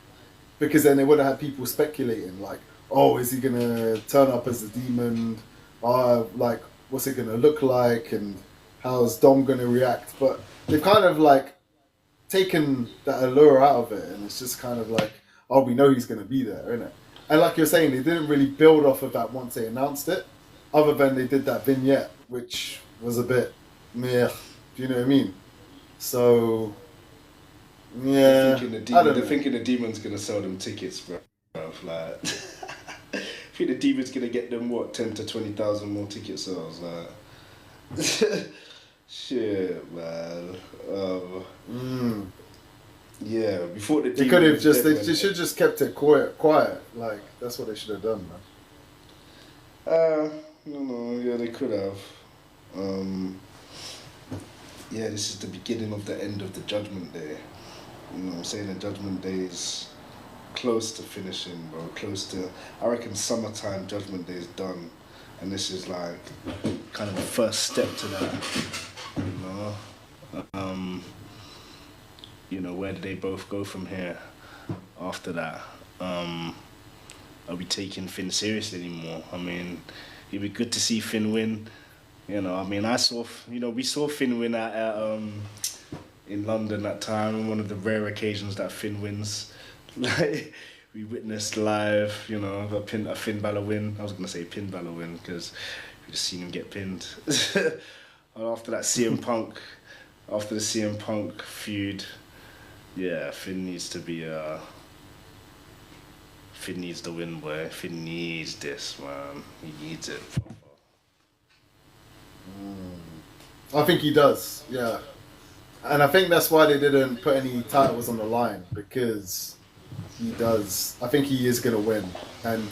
because then they would have had people speculating, like, oh, is he gonna turn up as the Demon? Like, what's it gonna look like, and how's Dom gonna react? But they've kind of like taken that allure out of it, and it's just kind of like, oh, we know he's gonna be there, innit? And like you're saying, they didn't really build off of that once they announced it, other than they did that vignette, which was a bit meh. Do you know what I mean? So, yeah. They're thinking the Demon's gonna sell them tickets, bro. Like, I think the Demon's gonna get them, what, 10 to 20,000 more ticket sales. Like, shit, man. Yeah, before the Demon, they could have they should just kept it quiet. Like, that's what they should have done, man. No, yeah, they could have. Yeah, this is the beginning of the end of the Judgment Day. You know what I'm saying? The Judgment Day is close to finishing, bro. Close to, I reckon summertime Judgment Day is done. And this is like kind of the first step to that, you know? You know, where do they both go from here after that? Are we taking Finn seriously anymore? I mean, it'd be good to see Finn win. You know, I mean, we saw Finn win in London that time, one of the rare occasions that Finn wins. Like, we witnessed live, you know, a Finn Balor win. I was going to say Pin Balor win, because we just seen him get pinned. After that CM Punk, after the CM Punk feud, yeah, Finn needs to be, Finn needs the win, boy. Finn needs this, man. He needs it. I think he does, yeah. And I think that's why they didn't put any titles on the line, because he does. I think he is going to win. And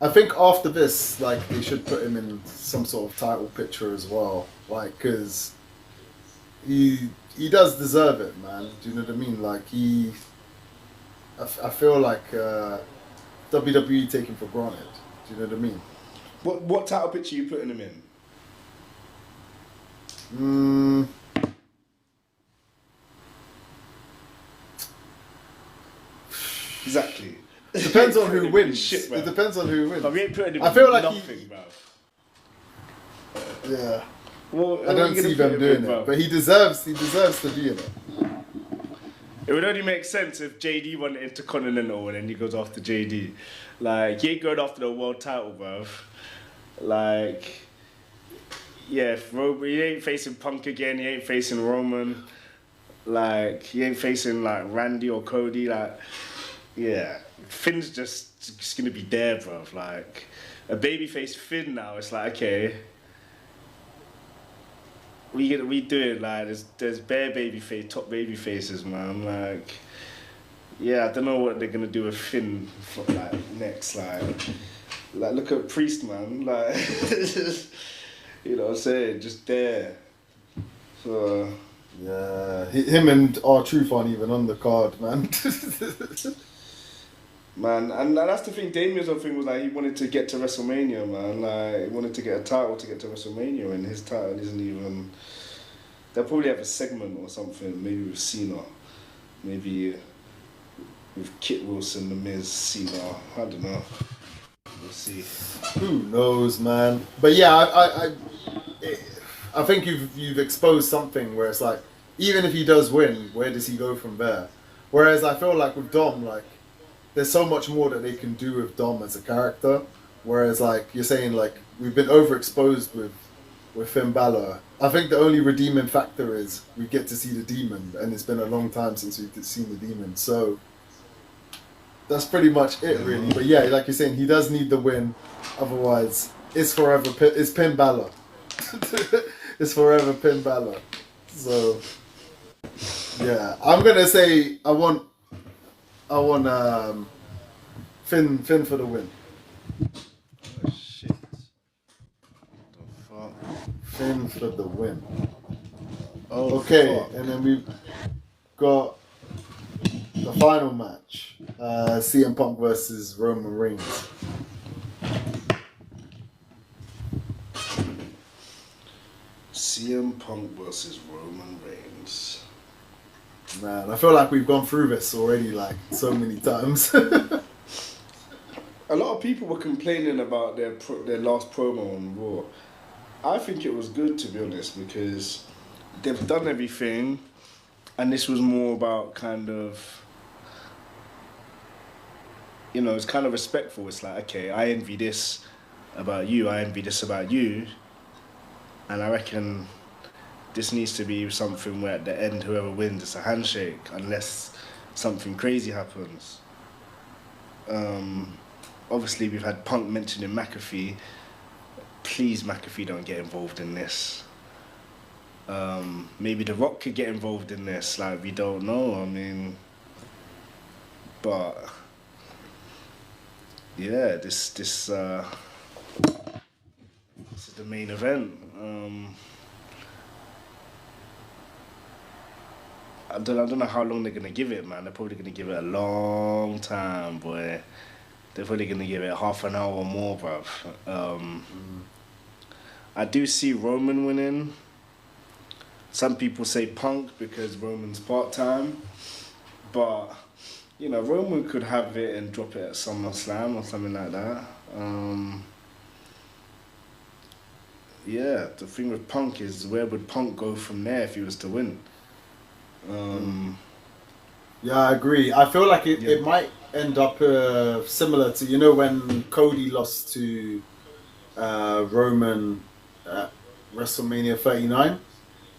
I think after this, like, they should put him in some sort of title picture as well. Like, because he does deserve it, man. Do you know what I mean? Like I feel like WWE take him for granted. Do you know what I mean? What title picture are you putting him in? Exactly. Depends on who wins. Shit, it depends on who wins. But we ain't putting him I feel in like nothing, bro. Yeah. Well, I don't see them doing it, but he deserves to be in it. It would only make sense if JD won the Intercontinental and then he goes after JD. Like, he ain't going after the world title, bruv. Like, yeah, if he ain't facing Punk again, he ain't facing Roman. Like, he ain't facing, like, Randy or Cody. Like, yeah, Finn's just gonna be there, bruv. Like, a babyface Finn now, it's like, okay. We do it like there's bare top baby faces, man. Like, yeah, I don't know what they're gonna do with Finn for, like next. Like look at Priest, man. Like, you know what I'm saying? Just there. So yeah, him and R-Truth aren't even on the card, man. Man, and that's the thing. Damien's other thing was like he wanted to get to WrestleMania, man. Like he wanted to get a title to get to WrestleMania, and his title isn't even. They'll probably have a segment or something, maybe with Cena, maybe with Kit Wilson, The Miz, Cena. I don't know. We'll see. Who knows, man? But yeah, I think you've exposed something where it's like, even if he does win, where does he go from there? Whereas I feel like with Dom, like. There's so much more that they can do with Dom as a character. Whereas, like, you're saying, like, we've been overexposed with Finn Balor. I think the only redeeming factor is we get to see the Demon, and it's been a long time since we've seen the Demon. So, that's pretty much it, really. But yeah, like you're saying, he does need the win. Otherwise, it's Finn Balor. It's forever Finn Balor. So, yeah. I'm going to say I want Finn for the win. Oh shit. What the fuck? Finn for the win. Oh, okay, fuck. And then we've got the final match. CM Punk versus Roman Reigns. CM Punk versus Roman Reigns. Man, I feel like we've gone through this already, like, so many times. A lot of people were complaining about their last promo on Raw. I think it was good, to be honest, because they've done everything, and this was more about kind of, you know, it's kind of respectful. It's like, okay, I envy this about you, I envy this about you, and I reckon this needs to be something where at the end, whoever wins, it's a handshake, unless something crazy happens. Obviously, we've had Punk mentioning McAfee. Please, McAfee, don't get involved in this. Maybe The Rock could get involved in this. Like, we don't know. I mean, but yeah, this is the main event. I don't know how long they're gonna give it, man. They're probably gonna give it a long time, boy. They're probably gonna give it half an hour or more, bruv. I do see Roman winning. Some people say Punk because Roman's part-time, but you know, Roman could have it and drop it at SummerSlam or something like that. Yeah, the thing with Punk is, where would Punk go from there if he was to win? Yeah, I agree. I feel like it might end up similar to, you know, when Cody lost to Roman at WrestleMania 39,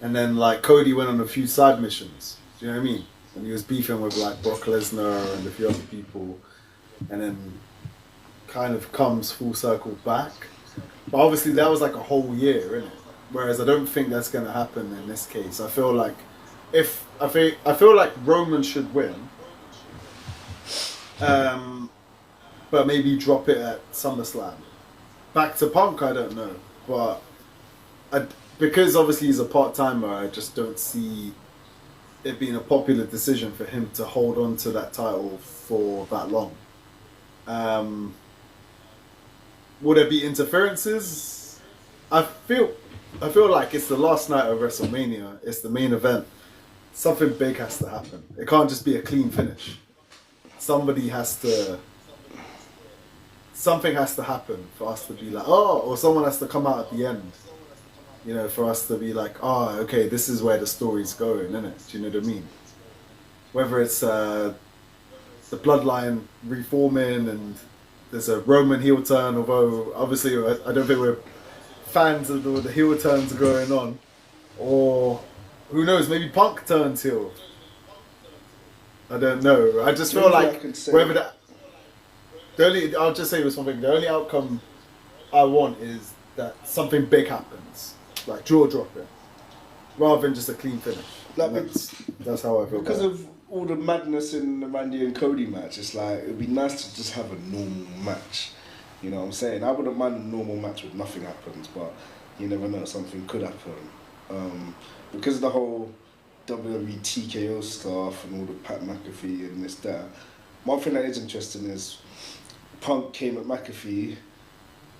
and then like Cody went on a few side missions. Do you know what I mean? And he was beefing with like Brock Lesnar and a few other people, and then kind of comes full circle back. But obviously that was like a whole year, innit? Whereas I don't think that's gonna happen in this case. I feel like I feel like Roman should win, but maybe drop it at SummerSlam. Back to Punk, I don't know, but because obviously he's a part-timer, I just don't see it being a popular decision for him to hold on to that title for that long. Will there be interferences? I feel like it's the last night of WrestleMania. It's the main event. Something big has to happen. It can't just be a clean finish. Something has to happen for us to be like, oh, or someone has to come out at the end. You know, for us to be like, oh, okay, this is where the story's going, isn't it? Do you know what I mean? Whether it's the bloodline reforming and there's a Roman heel turn, although obviously I don't think we're fans of the heel turns going on, or who knows, maybe Punk turns heel. I don't know. I just feel like whether that. I'll just say this one thing. The only outcome I want is that something big happens, like jaw dropping, rather than just a clean finish. That's how I feel. Because of all the madness in the Randy and Cody match, it's like it'd be nice to just have a normal match. You know what I'm saying? I wouldn't mind a normal match with nothing happens, but you never know, something could happen. Because of the whole WWE TKO stuff and all the Pat McAfee and this, that. One thing that is interesting is Punk came at McAfee,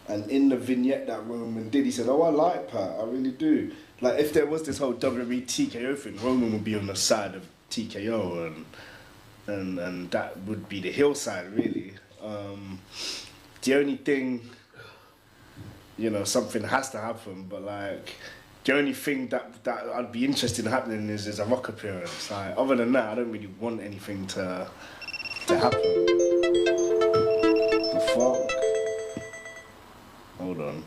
and in the vignette that Roman did, he said, oh, I like Pat, I really do. Like, if there was this whole WWE TKO thing, Roman would be on the side of TKO, and that would be the heel side, really. The only thing, you know, something has to happen, but like, the only thing that I'd be interested in happening is a Rock appearance. Like, other than that, I don't really want anything to happen. The fuck? Hold on.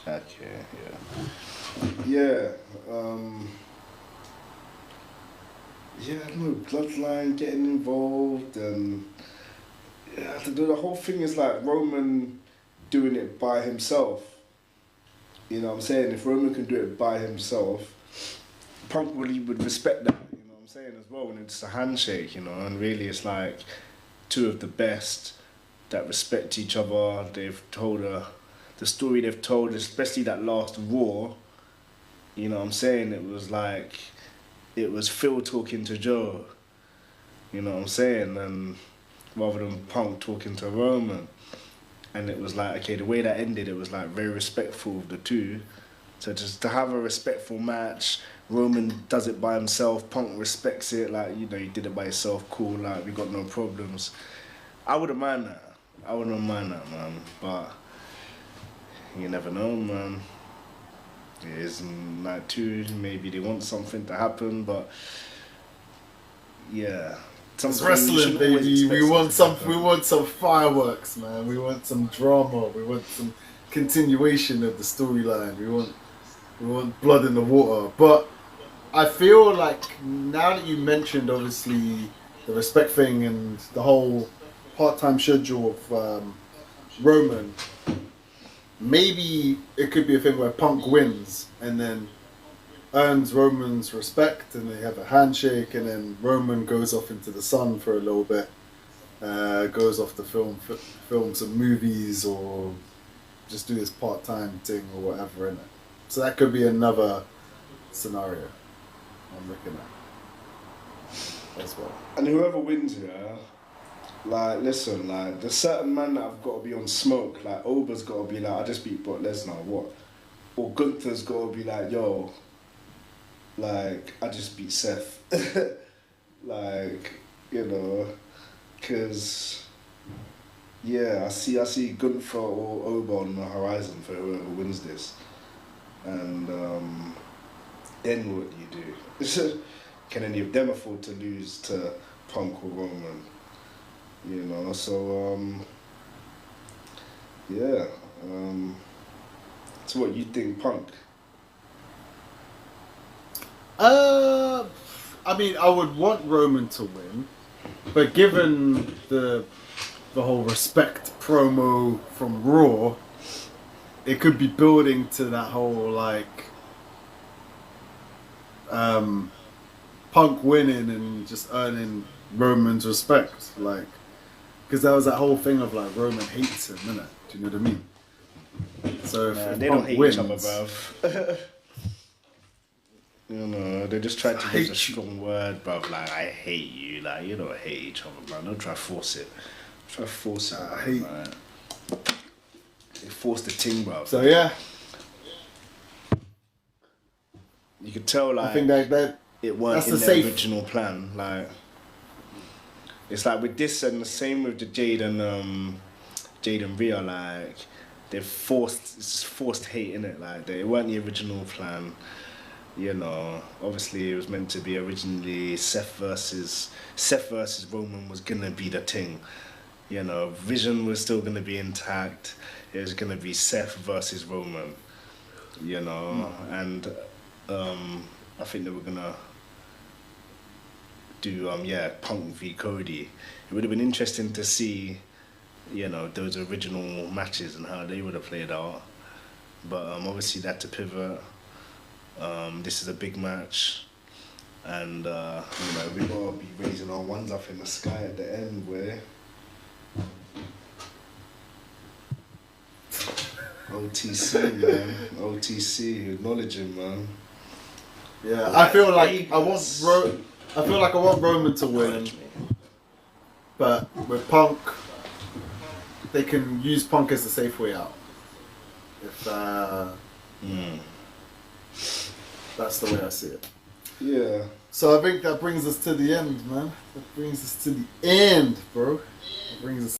Okay, yeah. Yeah, no, bloodline getting involved, and yeah, the whole thing is like Roman doing it by himself. You know what I'm saying? If Roman can do it by himself, Punk really would respect that, you know what I'm saying, as well, when it's a handshake, you know, and really it's like two of the best that respect each other. They've told the story they've told, especially that last Raw, you know what I'm saying, it was like, it was Phil talking to Joe, you know what I'm saying, and rather than Punk talking to Roman. And it was like, okay, the way that ended, it was like very respectful of the two. So just to have a respectful match, Roman does it by himself, Punk respects it, like, you know, he did it by himself, cool, like, we got no problems. I wouldn't mind that, man, but you never know, man. It is night 2, maybe they want something to happen, but yeah. It's wrestling, baby. We want some fireworks, man. We want some drama. We want some continuation of the storyline. We want blood in the water. But I feel like now that you mentioned, obviously, the respect thing and the whole part-time schedule of Roman, maybe it could be a thing where Punk wins and then earns Roman's respect, and they have a handshake, and then Roman goes off into the sun for a little bit, goes off to film some movies or just do this part-time thing or whatever, innit? So that could be another scenario I'm looking at as well. And whoever wins here, like, listen, like, there's certain man that have got to be on smoke. Like, Ober's got to be like, I just beat Brock Lesnar, what? Or Gunther's got to be like, yo, like, I just beat Seth. Like, you know, because, yeah, I see Gunther or Ober on the horizon for whoever wins this. And then what do you do? Can any of them afford to lose to Punk or Roman? You know, so, yeah. So what, you think Punk? I mean, I would want Roman to win, but given the whole respect promo from Raw, it could be building to that whole, like, Punk winning and just earning Roman's respect. Like, Because there was that whole thing of like Roman hates him, innit? Do you know what I mean? So if they Punk don't hate wins, each other, bruv. You know, they just try to use a strong word, bruv. Like, I hate you. Like, you don't hate each other, man. Don't try to force it. Try to force it. I hate. Man. They force the ting, bruv. So yeah, you could tell, like, I think that it weren't in the original plan. Like, it's like with this and the same with the Jade and Rhea, like they've forced hate in it. Like it weren't the original plan. You know, obviously it was meant to be originally Seth versus Roman was gonna be the thing. You know, Vision was still gonna be intact. It was gonna be Seth versus Roman. You know, and I think they were gonna do Punk v Cody. It would have been interesting to see, you know, those original matches and how they would have played out. But obviously they had to pivot. This is a big match, and you know, we gotta be raising our ones up in the sky at the end, where OTC, man, OTC, acknowledge him, man. Yeah, I feel like I want Roman to win, but with Punk, they can use Punk as the safe way out. If that's the way I see it. Yeah. So I think that brings us to the end, man. That brings us to the end, bro. That brings us